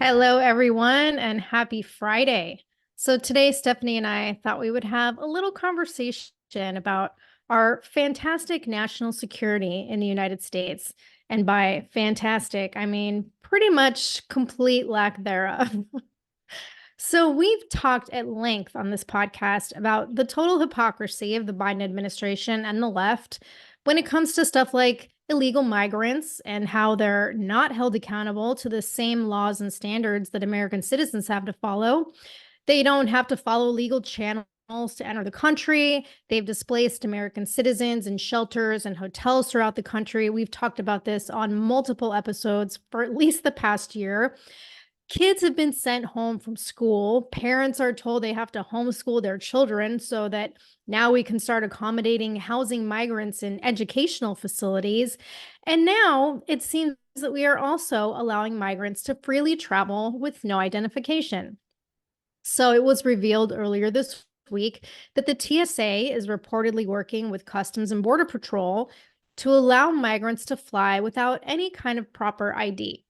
Hello, everyone, and happy Friday. So, today, Stephanie and I thought we would have a little conversation about our fantastic national security in the United States. And by fantastic, I mean pretty much complete lack thereof. So, we've talked at length on this podcast about the total hypocrisy of the Biden administration and the left when it comes to stuff like illegal migrants and how they're not held accountable to the same laws and standards that American citizens have to follow. They don't have to follow legal channels to enter the country. They've displaced American citizens in shelters and hotels throughout the country. We've talked about this on multiple episodes for at least the past year. Kids have been sent home from school. Parents are told they have to homeschool their children so that now we can start accommodating housing migrants in educational facilities. And now it seems that we are also allowing migrants to freely travel with no identification. So it was revealed earlier this week that the TSA is reportedly working with Customs and Border Patrol to allow migrants to fly without any kind of proper ID.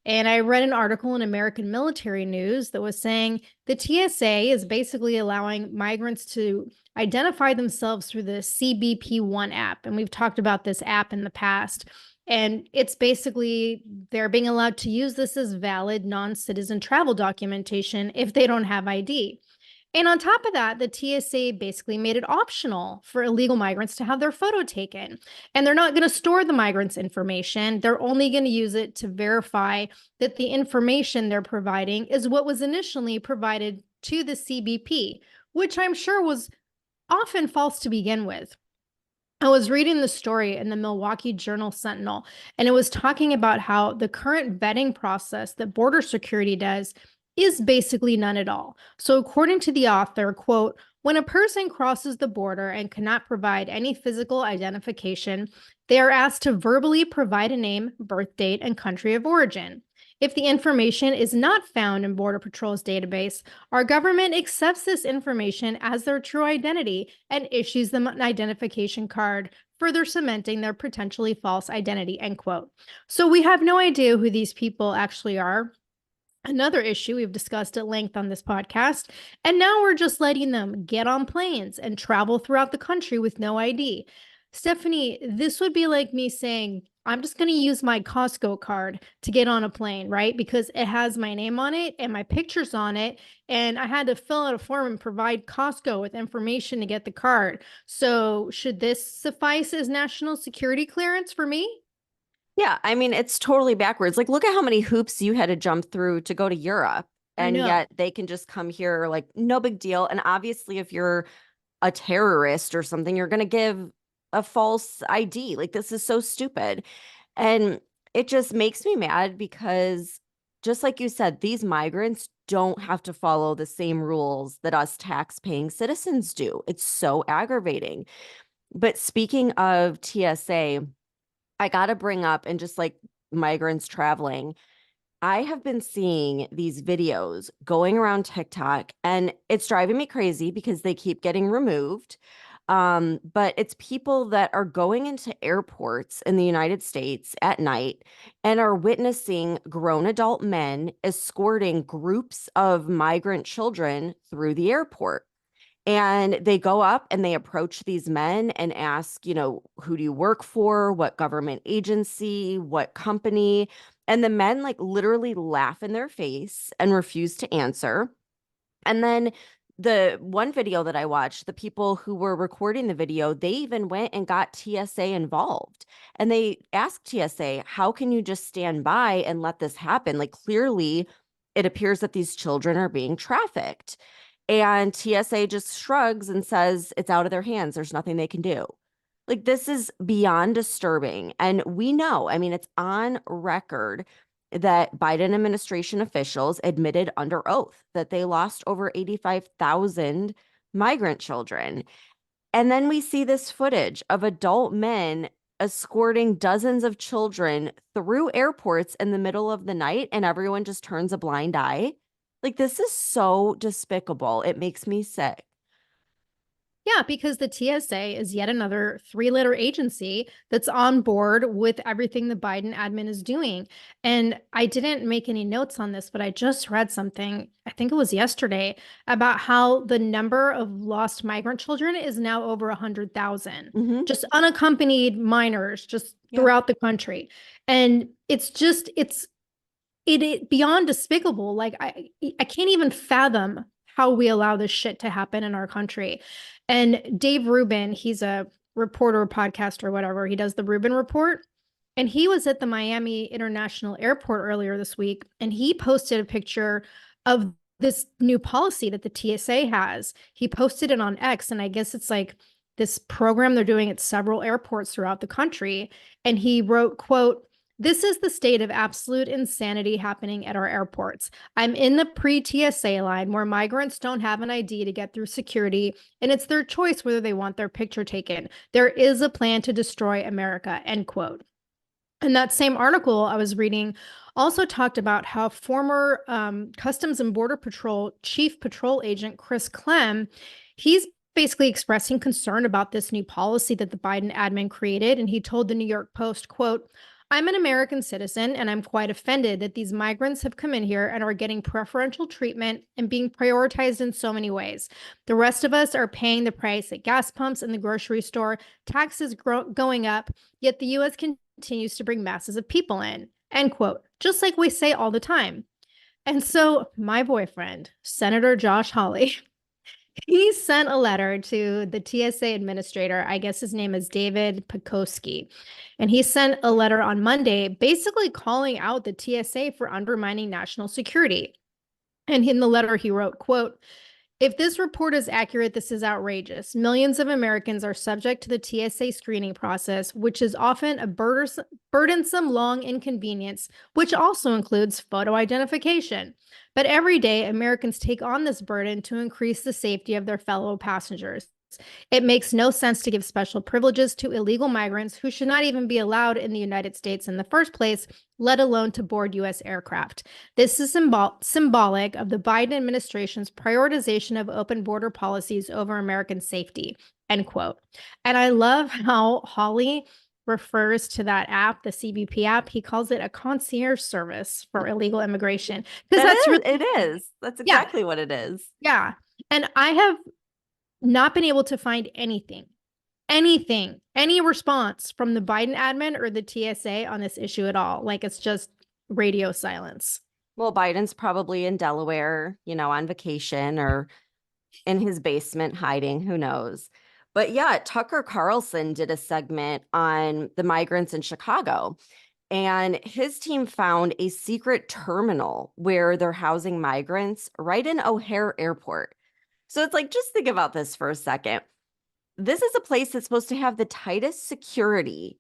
And I read an article in American Military News that was saying the TSA is basically allowing migrants to identify themselves through the CBP1 app. And we've talked about this app in the past. And it's basically they're being allowed to use this as valid non citizen travel documentation if they don't have ID. And on top of that, the TSA basically made it optional for illegal migrants to have their photo taken. And they're not going to store the migrants' information. They're only going to use it to verify that the information they're providing is what was initially provided to the CBP, which I'm sure was often false to begin with. I was reading the story in the Milwaukee Journal Sentinel, and it was talking about how the current vetting process that border security does is basically none at all. So, according to the author, quote, when a person crosses the border and cannot provide any physical identification, they are asked to verbally provide a name, birth date, and country of origin. If the information is not found in Border Patrol's database, our government accepts this information as their true identity and issues them an identification card, further cementing their potentially false identity, end quote. So we have no idea who these people actually are. Another issue we've discussed at length on this podcast, and now we're just letting them get on planes and travel throughout the country with no ID. Stephanie, this would be like me saying, I'm just going to use my Costco card to get on a plane, right? Because it has my name on it and my pictures on it. And I had to fill out a form and provide Costco with information to get the card. So, should this suffice as national security clearance for me? Yeah, I mean, it's totally backwards. Like, look at how many hoops you had to jump through to go to Europe, I and know. yet they can just come here, like, no big deal. And obviously, if you're a terrorist or something, you're going to give a false ID. Like, this is so stupid. And it just makes me mad because, just like you said, these migrants don't have to follow the same rules that us tax-paying citizens do. It's so aggravating. But speaking of TSA, I got to bring up, and just like migrants traveling, I have been seeing these videos going around TikTok, and it's driving me crazy because they keep getting removed. But it's people that are going into airports in the United States at night and are witnessing grown adult men escorting groups of migrant children through the airport. And they go up and they approach these men and ask, who do you work for? What government agency? What company? And the men like literally laugh in their face and refuse to answer. And then the one video that I watched, the people who were recording the video, they even went and got TSA involved. And they asked TSA, how can you just stand by and let this happen? Like, clearly, it appears that these children are being trafficked. And TSA just shrugs and says it's out of their hands. There's nothing they can do. Like, this is beyond disturbing. And we know, I mean, it's on record that Biden administration officials admitted under oath that they lost over 85,000 migrant children. And then we see this footage of adult men escorting dozens of children through airports in the middle of the night, and everyone just turns a blind eye. Like, this is so despicable. It makes me sick. Yeah, because the TSA is yet another three-letter agency that's on board with everything the Biden admin is doing. And I didn't make any notes on this, but I just read something, I think it was yesterday, about how the number of lost migrant children is now over 100,000, Hmm. just unaccompanied minors just Yeah. throughout the country. And it beyond despicable. Like I can't even fathom how we allow this shit to happen in our country. And Dave Rubin, he's a reporter, podcaster, whatever. He does the Rubin Report. And he was at the Miami International Airport earlier this week, and he posted a picture of this new policy that the TSA has. He posted it on X, and I guess it's like this program they're doing at several airports throughout the country. And he wrote, quote, "This is the state of absolute insanity happening at our airports. I'm in the pre-TSA line where migrants don't have an ID to get through security, and it's their choice whether they want their picture taken. There is a plan to destroy America," end quote. And that same article I was reading also talked about how former Customs and Border Patrol Chief Patrol Agent Chris Clem, he's basically expressing concern about this new policy that the Biden admin created. And he told the New York Post, quote, "I'm an American citizen and I'm quite offended that these migrants have come in here and are getting preferential treatment and being prioritized in so many ways. The rest of us are paying the price at gas pumps and the grocery store, taxes going up, yet the U.S. continues to bring masses of people in," end quote, just like we say all the time. And so my boyfriend, Senator Josh Hawley, he sent a letter to the TSA administrator. I guess his name is David Pekoski. And he sent a letter on Monday basically calling out the TSA for undermining national security. And in the letter, he wrote, quote, "If this report is accurate, this is outrageous. Millions of Americans are subject to the TSA screening process, which is often a burdensome, long inconvenience, which also includes photo identification. But every day, Americans take on this burden to increase the safety of their fellow passengers. It makes no sense to give special privileges to illegal migrants who should not even be allowed in the United States in the first place, let alone to board U.S. aircraft. This is symbolic of the Biden administration's prioritization of open border policies over American safety," end quote. And I love how Hawley refers to that app, the CBP app. He calls it a concierge service for illegal immigration because That that's is, really, it is. That's yeah, exactly what it is. yeah. And I have not been able to find any response from the Biden admin or the TSA on this issue at all. Like it's just radio silence. Well, Biden's probably in Delaware, on vacation or in his basement hiding, who knows. But yeah, Tucker Carlson did a segment on the migrants in Chicago, and his team found a secret terminal where they're housing migrants right in O'Hare Airport. So it's like, just think about this for a second. This is a place that's supposed to have the tightest security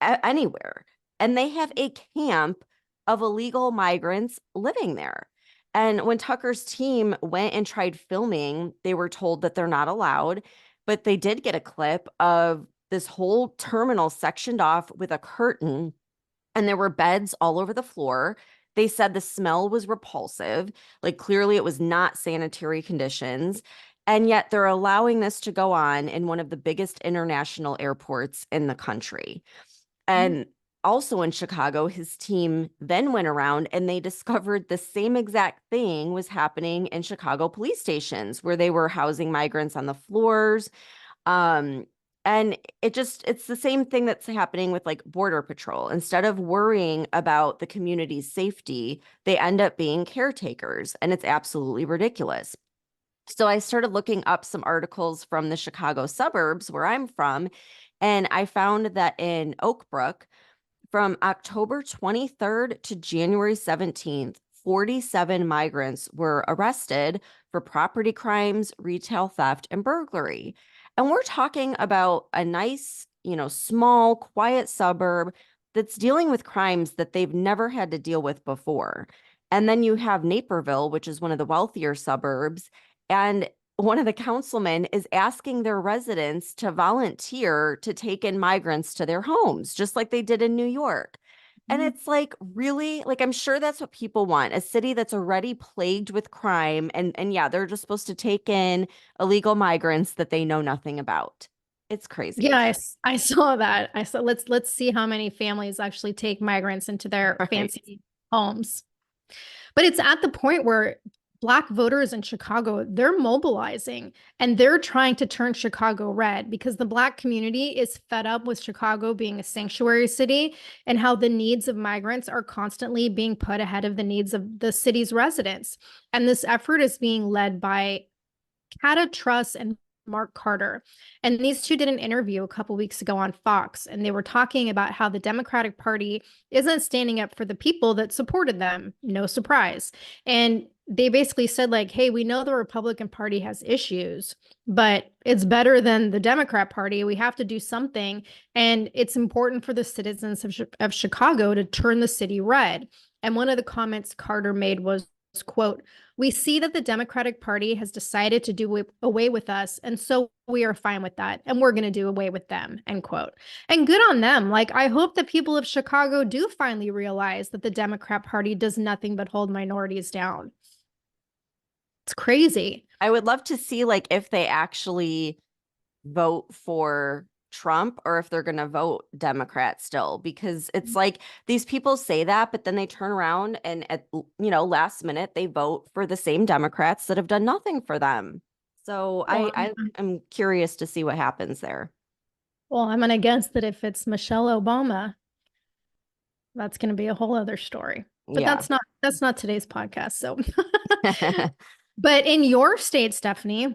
anywhere. And they have a camp of illegal migrants living there. And when Tucker's team went and tried filming, they were told that they're not allowed, but they did get a clip of this whole terminal sectioned off with a curtain, and there were beds all over the floor. They said the smell was repulsive, like clearly it was not sanitary conditions. And yet they're allowing this to go on in one of the biggest international airports in the country. And also in Chicago, his team then went around and they discovered the same exact thing was happening in Chicago police stations where they were housing migrants on the floors. Um, and it's the same thing that's happening with like Border Patrol. Instead of worrying about the community's safety, they end up being caretakers, and it's absolutely ridiculous. So I started looking up some articles from the Chicago suburbs where I'm from, and I found that in Oak Brook, from October 23rd to January 17th, 47 migrants were arrested for property crimes, retail theft, and burglary. And we're talking about a nice, small, quiet suburb that's dealing with crimes that they've never had to deal with before. And then you have Naperville, which is one of the wealthier suburbs. And one of the councilmen is asking their residents to volunteer to take in migrants to their homes, just like they did in New York. And it's like, really, like, I'm sure that's what people want, a city that's already plagued with crime. And yeah, they're just supposed to take in illegal migrants that they know nothing about. It's Yeah, crazy. I saw that. I saw let's see how many families actually take migrants into their Right. fancy homes. But it's at the point where Black voters in Chicago, they're mobilizing and they're trying to turn Chicago red because the Black community is fed up with Chicago being a sanctuary city and how the needs of migrants are constantly being put ahead of the needs of the city's residents. And this effort is being led by Cata Truss and Mark Carter. And these two did an interview a couple weeks ago on Fox, and they were talking about how the Democratic Party isn't standing up for the people that supported them. No surprise. And they basically said, like, hey, we know the Republican Party has issues, but it's better than the Democrat Party. We have to do something. And it's important for the citizens of Chicago to turn the city red. And one of the comments Carter made was, quote, we see that the Democratic Party has decided to do away with us, and so we are fine with that, and we're going to do away with them, end quote. And good on them. Like, I hope the people of Chicago do finally realize that the Democrat Party does nothing but hold minorities down. It's crazy. I would love to see, like, if they actually vote for Trump or if they're going to vote Democrat still, because it's like these people say that, but then they turn around and at, last minute they vote for the same Democrats that have done nothing for them. So Well, I am curious to see what happens there. well, I'm going to guess that if it's Michelle Obama, that's going to be a whole other story. But Yeah. that's not today's podcast. So, but in your state, Stephanie,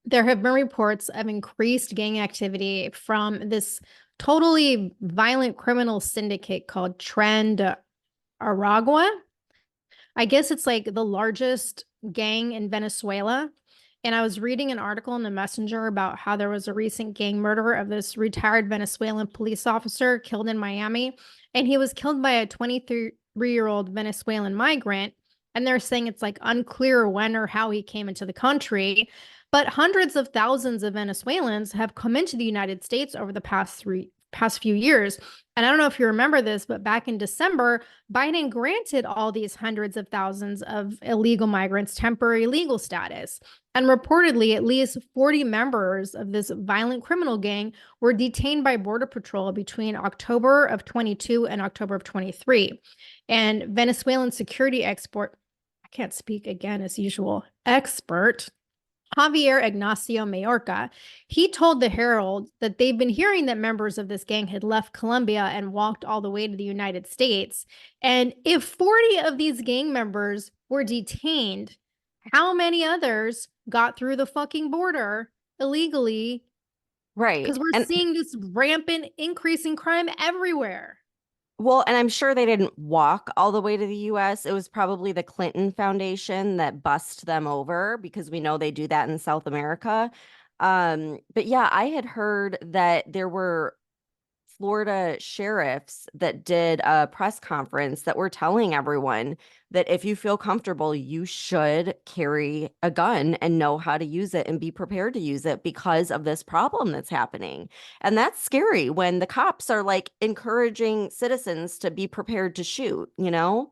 there have been reports of increased gang activity from this totally violent criminal syndicate called Trend Aragua. I guess it's like the largest gang in Venezuela. And I was reading an article in the Messenger about how there was a recent gang murder of this retired Venezuelan police officer killed in Miami. And he was killed by a 23-year-old Venezuelan migrant. And they're saying it's like unclear when or how he came into the country. But hundreds of thousands of Venezuelans have come into the United States over the past few years. And I don't know if you remember this, but back in December, Biden granted all these hundreds of thousands of illegal migrants temporary legal status. And reportedly, at least 40 members of this violent criminal gang were detained by Border Patrol between October of 22 and October of 23. And Venezuelan security expert, I can't speak again as usual, expert Javier Ignacio Mayorga, he told the Herald that they've been hearing that members of this gang had left Colombia and walked all the way to the United States. And if 40 of these gang members were detained, how many others got through the fucking border illegally? Right. Because we're And seeing this rampant increase in crime everywhere. well, and I'm sure they didn't walk all the way to the US. It was probably the Clinton Foundation that bussed them over because we know they do that in South America. But yeah, I had heard that there were Florida sheriffs that did a press conference that were telling everyone that if you feel comfortable, you should carry a gun and know how to use it and be prepared to use it because of this problem that's happening. And that's scary when the cops are like encouraging citizens to be prepared to shoot, you know?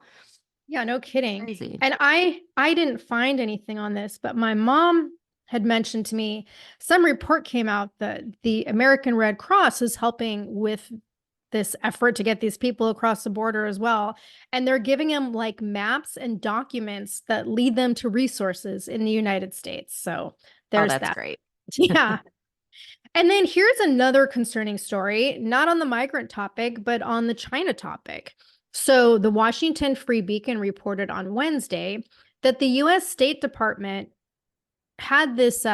Yeah, no kidding. Crazy. And I didn't find anything on this, but my mom had mentioned to me some report came out that the American Red Cross is helping with this effort to get these people across the border as well. And they're giving them like maps and documents that lead them to resources in the United States. So Oh, there's that's that. great. Yeah. And then here's another concerning story, not on the migrant topic, but on the China topic. So the Washington Free Beacon reported on Wednesday that the US State Department had this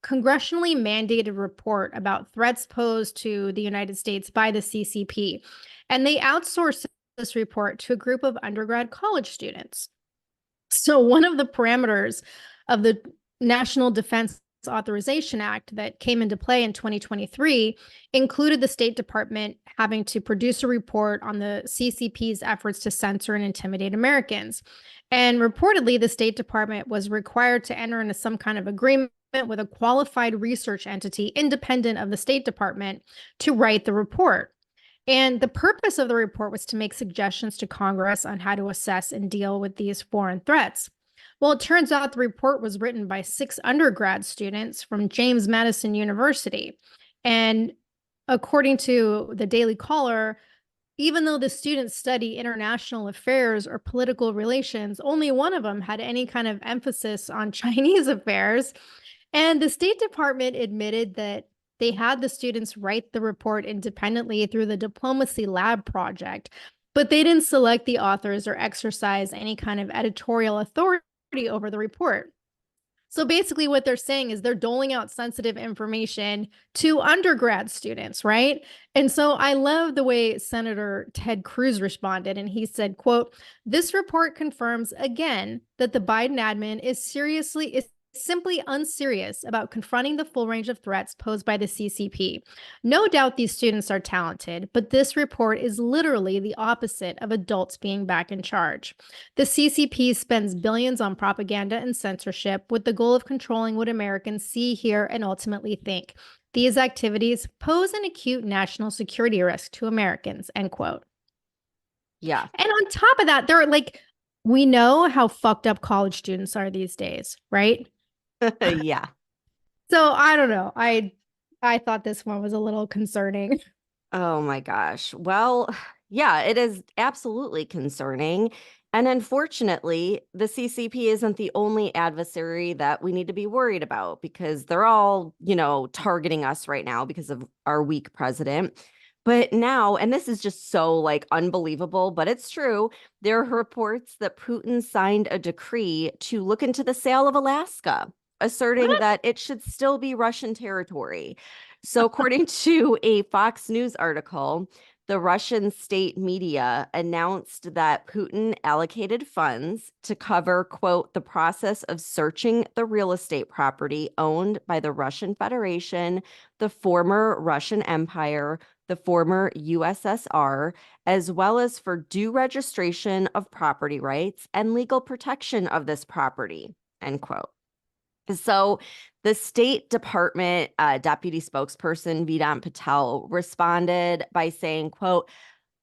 congressionally mandated report about threats posed to the United States by the CCP. And they outsourced this report to a group of undergrad college students. So one of the parameters of the National Defense Authorization Act that came into play in 2023 included the State Department having to produce a report on the CCP's efforts to censor and intimidate Americans. And reportedly, the State Department was required to enter into some kind of agreement with a qualified research entity independent of the State Department to write the report. And the purpose of the report was to make suggestions to Congress on how to assess and deal with these foreign threats. Well, it turns out the report was written by 6 undergrad students from James Madison University. And according to the Daily Caller, even though the students study international affairs or political relations, only one of them had any kind of emphasis on Chinese affairs. And the State Department admitted that they had the students write the report independently through the Diplomacy Lab project, but they didn't select the authors or exercise any kind of editorial authority over the report. So basically, what they're saying is they're doling out sensitive information to undergrad students, right? And so I love the way Senator Ted Cruz responded. And he said, quote, "This report confirms again that the Biden admin is simply unserious about confronting the full range of threats posed by the CCP. No doubt these students are talented, but this report is literally the opposite of adults being back in charge. The CCP spends billions on propaganda and censorship with the goal of controlling what Americans see, hear, and ultimately think. These activities pose an acute national security risk to Americans," end quote. Yeah. And on top of that, they're like, we know how fucked up college students are these days, right? Yeah. So I don't know. I thought this one was a little concerning. Oh my gosh. Well, yeah, it is absolutely concerning. And unfortunately, the CCP isn't the only adversary that we need to be worried about because they're all, targeting us right now because of our weak president. But now, and this is just so like unbelievable, but it's true. There are reports that Putin signed a decree to look into the sale of Alaska, asserting What? that it should still be Russian territory. So, according to a Fox News article, the Russian state media announced that Putin allocated funds to cover, quote, the process of searching the real estate property owned by the Russian Federation, the former Russian Empire, the former USSR, as well as for due registration of property rights and legal protection of this property, end quote. So the State Department deputy spokesperson Vedant Patel responded by saying, quote,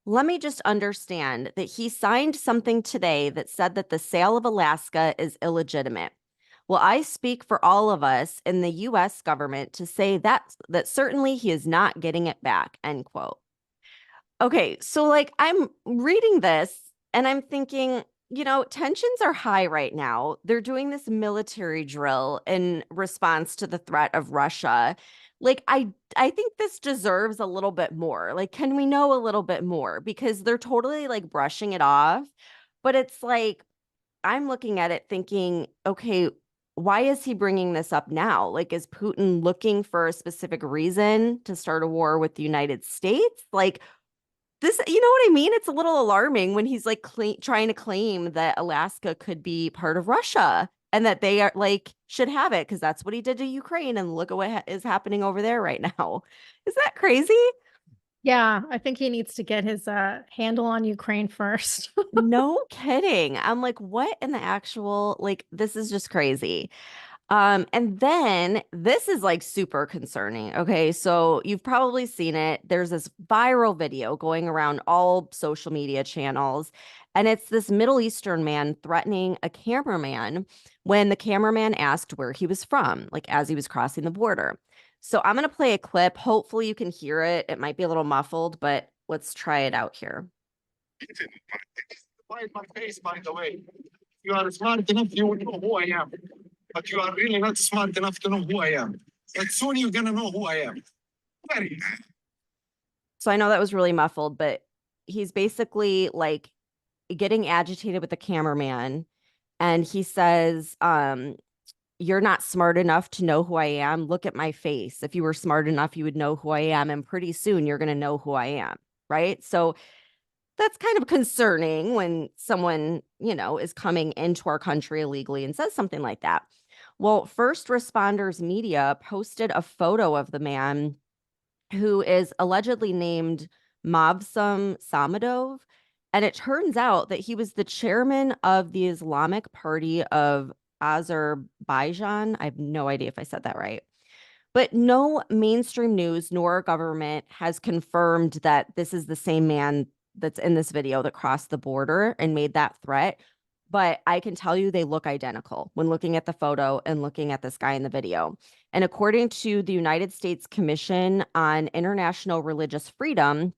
"Let me just understand that he signed something today that said that the sale of Alaska is illegitimate. Well, I speak for all of us in the US government to say that certainly he is not getting it back," end quote. Okay, so like I'm reading this and I'm thinking, tensions are high right now. They're doing this military drill in response to the threat of Russia. Like I think this deserves a little bit more. Like can we know a little bit more because they're totally like brushing it off. But it's like I'm looking at it thinking, okay, why is he bringing this up now? Like is Putin looking for a specific reason to start a war with the United States? Like this, you know what I mean? It's a little alarming when he's like trying to claim that Alaska could be part of Russia and that they are like should have it because that's what he did to Ukraine. And look at what is happening over there right now. Is that crazy? Yeah, I think he needs to get his handle on Ukraine first. No kidding. I'm like, what in the actual, like, this is just crazy. And then this is like super concerning. Okay, so you've probably seen it. There's this viral video going around all social media channels, and it's this Middle Eastern man threatening a cameraman when the cameraman asked where he was from, like as he was crossing the border. So I'm gonna play a clip. Hopefully you can hear it. It might be a little muffled, but let's try it out here. Hide my face, by the way. You are smart enough, you would know who I am. But you are really not smart enough to know who I am. But soon you're gonna know who I am. Very. So I know that was really muffled, but he's basically like getting agitated with the cameraman and he says, "You're not smart enough to know who I am. Look at my face. If you were smart enough, you would know who I am. And pretty soon you're going to know who I am." Right. So that's kind of concerning when someone, is coming into our country illegally and says something like that. Well, first responders media posted a photo of the man who is allegedly named Mavsum Samadov. And it turns out that he was the chairman of the Islamic Party of Azerbaijan. I have no idea if I said that right. But no mainstream news nor government has confirmed that this is the same man that's in this video that crossed the border and made that threat. But I can tell you they look identical when looking at the photo and looking at this guy in the video. And according to the United States Commission on International Religious Freedom,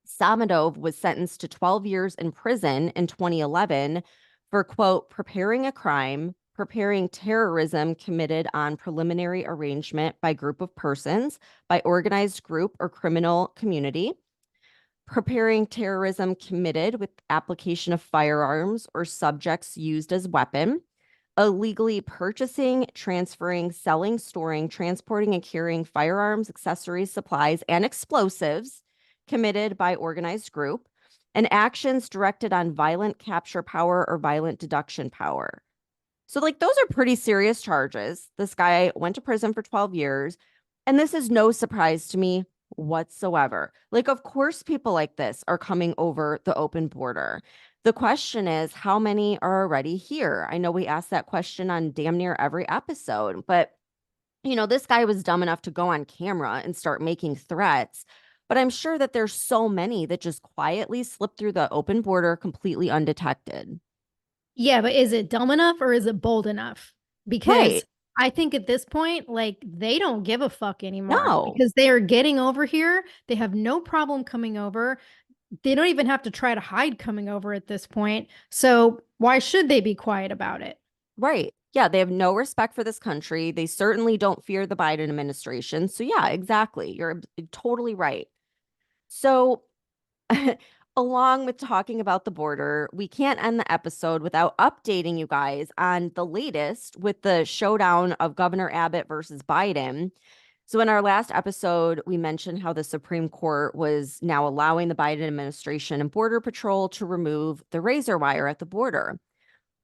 Samadov was sentenced to 12 years in prison in 2011 for, quote, preparing a crime, preparing terrorism committed on preliminary arrangement by group of persons, by organized group or criminal community, preparing terrorism committed with application of firearms or subjects used as weapon, illegally purchasing, transferring, selling, storing, transporting, and carrying firearms, accessories, supplies, and explosives committed by organized group, and actions directed on violent capture power or violent deduction power. So, like, those are pretty serious charges. This guy went to prison for 12 years, and this is no surprise to me whatsoever. Like, of course, people like this are coming over the open border. The question is, how many are already here? I know we asked that question on damn near every episode, but this guy was dumb enough to go on camera and start making threats. But I'm sure that there's so many that just quietly slip through the open border completely undetected. Yeah, but is it dumb enough or is it bold enough? Because Right. I think at this point, like, they don't give a fuck anymore No. because they are getting over here. They have no problem coming over. They don't even have to try to hide coming over at this point. So why should they be quiet about it? Right. Yeah, they have no respect for this country. They certainly don't fear the Biden administration. So, yeah, exactly. You're totally right. So, along with talking about the border, we can't end the episode without updating you guys on the latest with the showdown of Governor Abbott versus Biden. So, in our last episode, we mentioned how the Supreme Court was now allowing the Biden administration and Border Patrol to remove the razor wire at the border.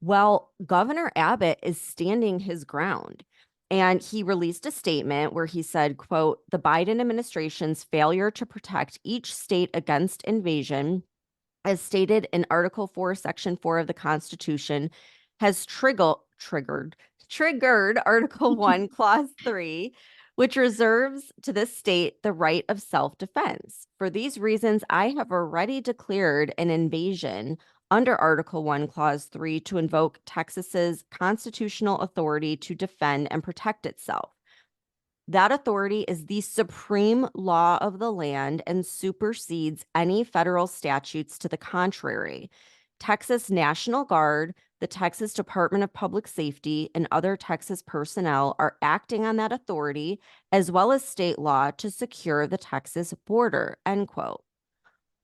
Well, Governor Abbott is standing his ground. And he released a statement where he said, quote, the Biden administration's failure to protect each state against invasion, as stated in Article 4, Section 4 of the Constitution, has triggered Article 1, Clause 3, which reserves to this state the right of self-defense. For these reasons, I have already declared an invasion under Article 1, Clause 3 to invoke Texas's constitutional authority to defend and protect itself. That authority is the supreme law of the land and supersedes any federal statutes to the contrary. Texas National Guard, the Texas Department of Public Safety, and other Texas personnel are acting on that authority, as well as state law, to secure the Texas border, end quote.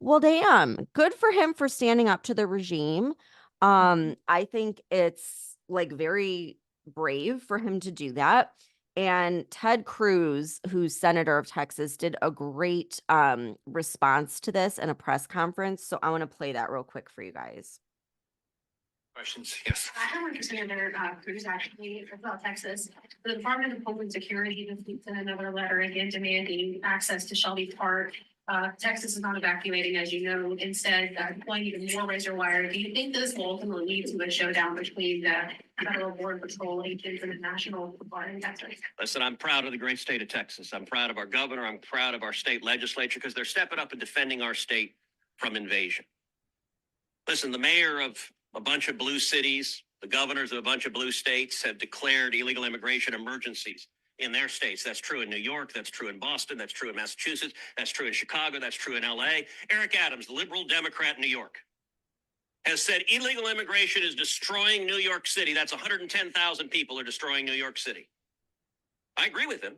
Well, damn, good for him for standing up to the regime. I think it's like very brave for him to do that. And Ted Cruz, who's senator of Texas, did a great response to this in a press conference. So I want to play that real quick for you guys. Questions? Yes. I have one for Senator Cruz, actually, about Texas. The Department of Homeland Security just sent another letter again demanding access to Shelby Park. Texas is not evacuating, as you know, instead deploying even more razor wire. Do you think this will ultimately lead to a showdown between the federal border patrol agents and the national guard in Texas? Listen, I'm proud of the great state of Texas. I'm proud of our governor. I'm proud of our state legislature because they're stepping up and defending our state from invasion. Listen, the mayor of a bunch of blue cities, the governors of a bunch of blue states have declared illegal immigration emergencies in their states. That's true in New York. That's true in Boston. That's true in Massachusetts. That's true in Chicago. That's true in LA. Eric Adams, the liberal Democrat in New York, has said illegal immigration is destroying New York City. That's 110,000 people are destroying New York City. I agree with him.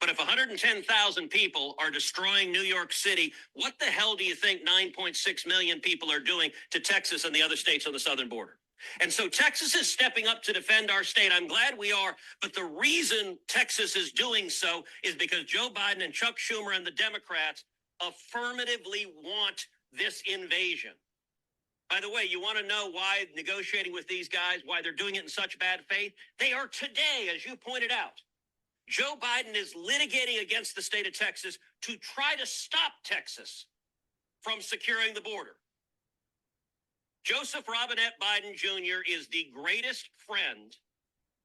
But if 110,000 people are destroying New York City, what the hell do you think 9.6 million people are doing to Texas and the other states on the southern border? And so Texas is stepping up to defend our state. I'm glad we are. But the reason Texas is doing so is because Joe Biden and Chuck Schumer and the Democrats affirmatively want this invasion. By the way, you want to know why negotiating with these guys, why they're doing it in such bad faith? They are today, as you pointed out. Joe Biden is litigating against the state of Texas to try to stop Texas from securing the border. Joseph Robinette Biden Jr. is the greatest friend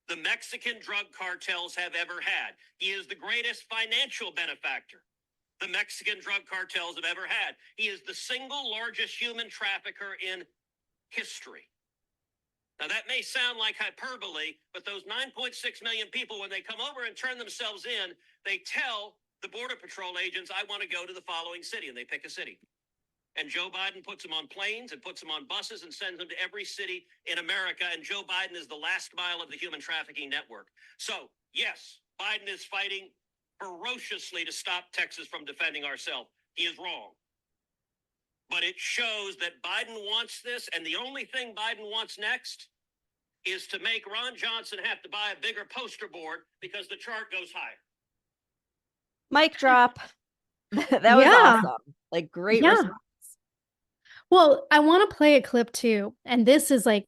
the Mexican drug cartels have ever had. He is the greatest financial benefactor the Mexican drug cartels have ever had. He is the single largest human trafficker in history. Now, that may sound like hyperbole, but those 9.6 million people, when they come over and turn themselves in, they tell the Border Patrol agents, I want to go to the following city, and they pick a city. And Joe Biden puts them on planes and puts them on buses and sends them to every city in America. And Joe Biden is the last mile of the human trafficking network. So, yes, Biden is fighting ferociously to stop Texas from defending ourselves. He is wrong. But it shows that Biden wants this, and the only thing Biden wants next is to make Ron Johnson have to buy a bigger poster board because the chart goes higher. Mic drop. That was Yeah. awesome. Like, great Yeah. response. Well, I want to play a clip too. And this is like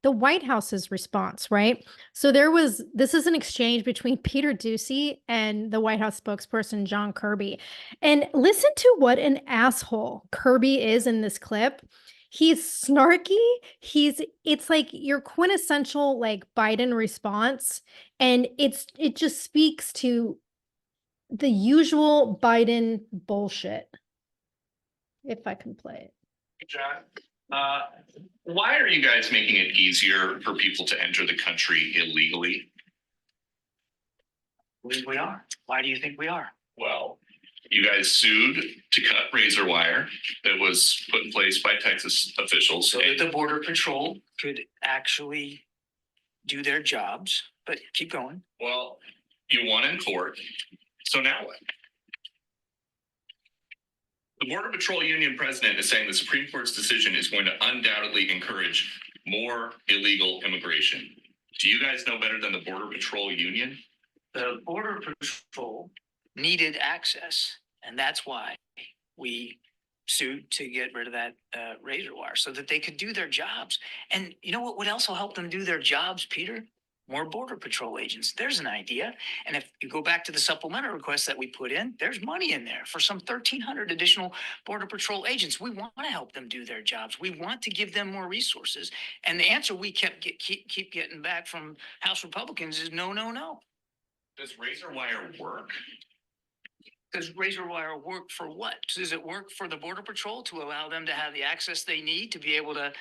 the White House's response, right? So this is an exchange between Peter Doocy and the White House spokesperson, John Kirby. And listen to what an asshole Kirby is in this clip. He's snarky. It's like your quintessential like Biden response. And it just speaks to the usual Biden bullshit. If I can play it. John, why are you guys making it easier for people to enter the country illegally? We are. Why do you think we are? Well, you guys sued to cut razor wire that was put in place by Texas officials. So that the Border Patrol could actually do their jobs. But keep going. Well, you won in court. So now what? The Border Patrol Union president is saying the Supreme Court's decision is going to undoubtedly encourage more illegal immigration. Do you guys know better than the Border Patrol Union? The Border Patrol needed access, and that's why we sued to get rid of that razor wire so that they could do their jobs. And you know what would also help them do their jobs, Peter? More Border Patrol agents. There's an idea. And if you go back to the supplemental request that we put in, there's money in there for some 1,300 additional Border Patrol agents. We want to help them do their jobs. We want to give them more resources. And the answer we keep getting back from House Republicans is no, no, no. Does razor wire work? Does razor wire work for what? Does it work for the Border Patrol to allow them to have the access they need to be able to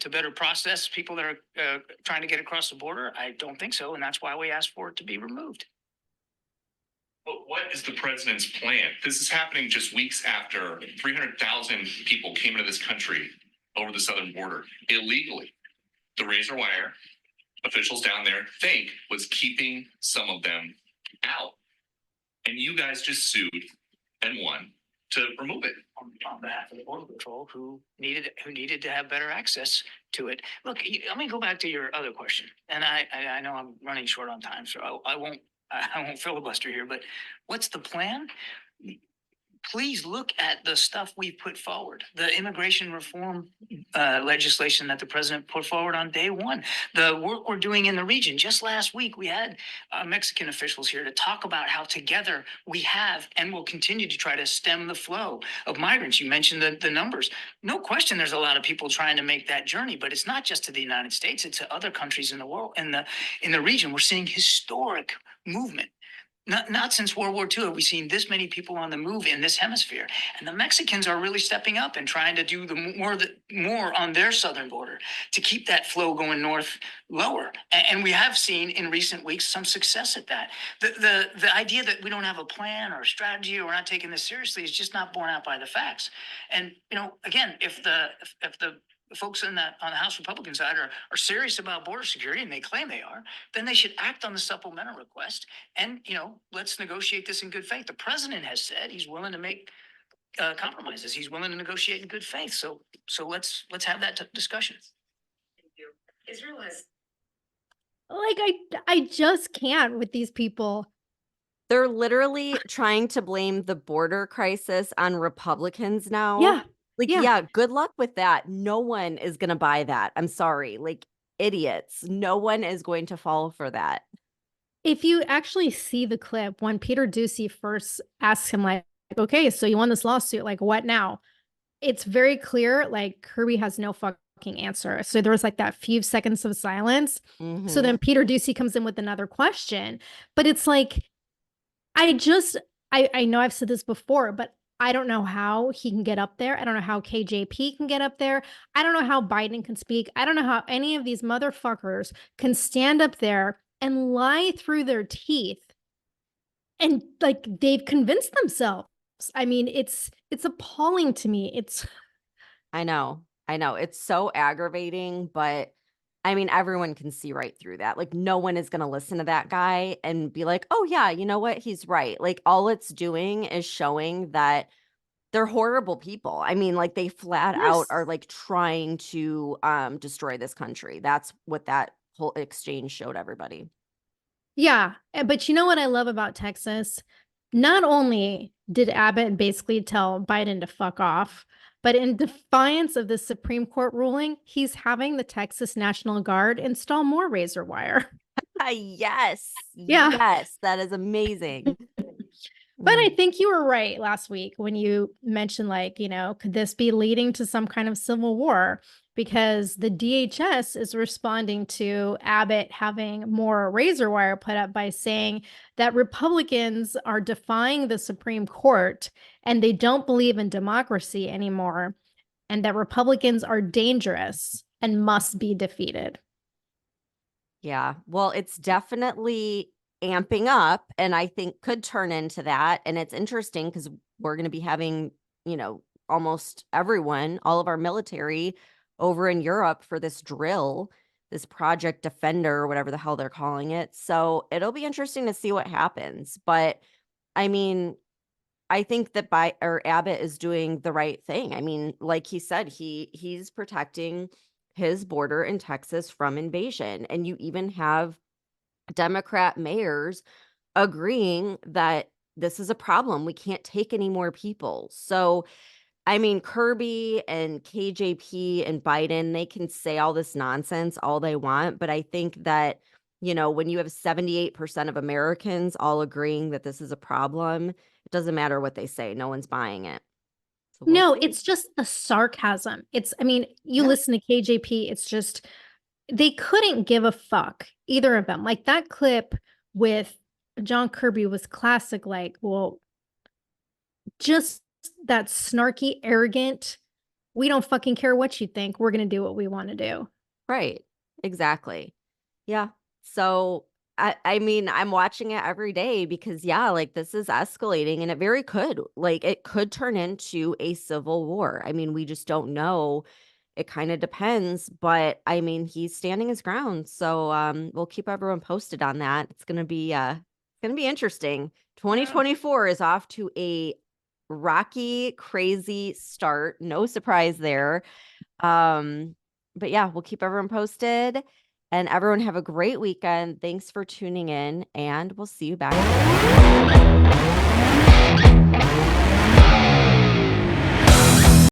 better process people that are trying to get across the border? I don't think so, and that's why we asked for it to be removed. But what is the president's plan? This is happening just weeks after 300,000 people came into this country over the southern border illegally. The razor wire officials down there think was keeping some of them out. And you guys just sued and won to remove it. On behalf of the Border Patrol, who needed to have better access to it. Look, let me go back to your other question. And I know I'm running short on time, so I won't filibuster here. But what's the plan? Please look at the stuff we put forward. The immigration reform legislation that the president put forward on day one. The work we're doing in the region. Just last week, we had Mexican officials here to talk about how together we have and will continue to try to stem the flow of migrants. You mentioned the numbers. No question there's a lot of people trying to make that journey, but it's not just to the United States, it's to other countries in the world. In the region, we're seeing historic movement. Not since World War II have we seen this many people on the move in this hemisphere. And the Mexicans are really stepping up and trying to do more on their southern border to keep that flow going north lower. And we have seen in recent weeks some success at that. The idea that we don't have a plan or a strategy or we're not taking this seriously is just not borne out by the facts. And, again, if the folks on the House Republican side are serious about border security, and they claim they are, then they should act on the supplemental request. And, let's negotiate this in good faith. The president has said he's willing to make compromises. He's willing to negotiate in good faith. So let's have that discussion. Thank you. Israel is. Like, I just can't with these people. They're literally trying to blame the border crisis on Republicans now. Yeah. Like, Yeah. yeah, good luck with that. No one is going to buy that. I'm sorry. Like, idiots. No one is going to fall for that. If you actually see the clip when Peter Doocy first asks him, like, okay, so you won this lawsuit, like, what now? It's very clear, like, Kirby has no fucking answer. So there was like that few seconds of silence. So Mhm. then Peter Ducey comes in with another question. But it's like, I know I've said this before, but I don't know how he can get up there. I don't know how KJP can get up there. I don't know how Biden can speak. I don't know how any of these motherfuckers can stand up there and lie through their teeth. And like they've convinced themselves. I mean, it's appalling to me. I know. It's so aggravating, but I mean, everyone can see right through that. Like, no one is going to listen to that guy and be like, oh, yeah, you know what? He's right. Like, all it's doing is showing that they're horrible people. I mean, like, they flat out Yes. are like trying to destroy this country. That's what that whole exchange showed everybody. Yeah, but you know what I love about Texas? Not only did Abbott basically tell Biden to fuck off, but in defiance of the Supreme Court ruling, he's having the Texas National Guard install more razor wire. Yes. Yeah. Yes. That is amazing. But I Mm. think you were right last week when you mentioned, like, could this be leading to some kind of civil war? Because the DHS is responding to Abbott having more razor wire put up by saying that Republicans are defying the Supreme Court and they don't believe in democracy anymore, and that Republicans are dangerous and must be defeated. Yeah. Well, it's definitely amping up and I think could turn into that. And it's interesting because we're going to be having, almost everyone, all of our military over in Europe for this drill, this Project Defender, or whatever the hell they're calling it. So it'll be interesting to see what happens. But I mean, I think that Abbott is doing the right thing. I mean, like he said, he's protecting his border in Texas from invasion. And you even have Democrat mayors agreeing that this is a problem. We can't take any more people. So, I mean, Kirby and KJP and Biden, they can say all this nonsense all they want. But I think that, when you have 78% of Americans all agreeing that this is a problem, it doesn't matter what they say. No one's buying it. So we'll No, see. it's just the sarcasm. I mean, you Yeah. listen to KJP, it's just, they couldn't give a fuck, either of them. Like that clip with John Kirby was classic, like, well, just that snarky, arrogant, we don't fucking care what you think. We're going to do what we want to do. Right. Exactly. Yeah. So I mean, I'm watching it every day because yeah, like this is escalating and it could turn into a civil war. I mean, we just don't know. It kind of depends, but I mean, he's standing his ground. So we'll keep everyone posted on that. It's gonna be interesting. 2024 is off to a rocky, crazy start. No surprise there. But yeah, we'll keep everyone posted and everyone have a great weekend. Thanks for tuning in and we'll see you back.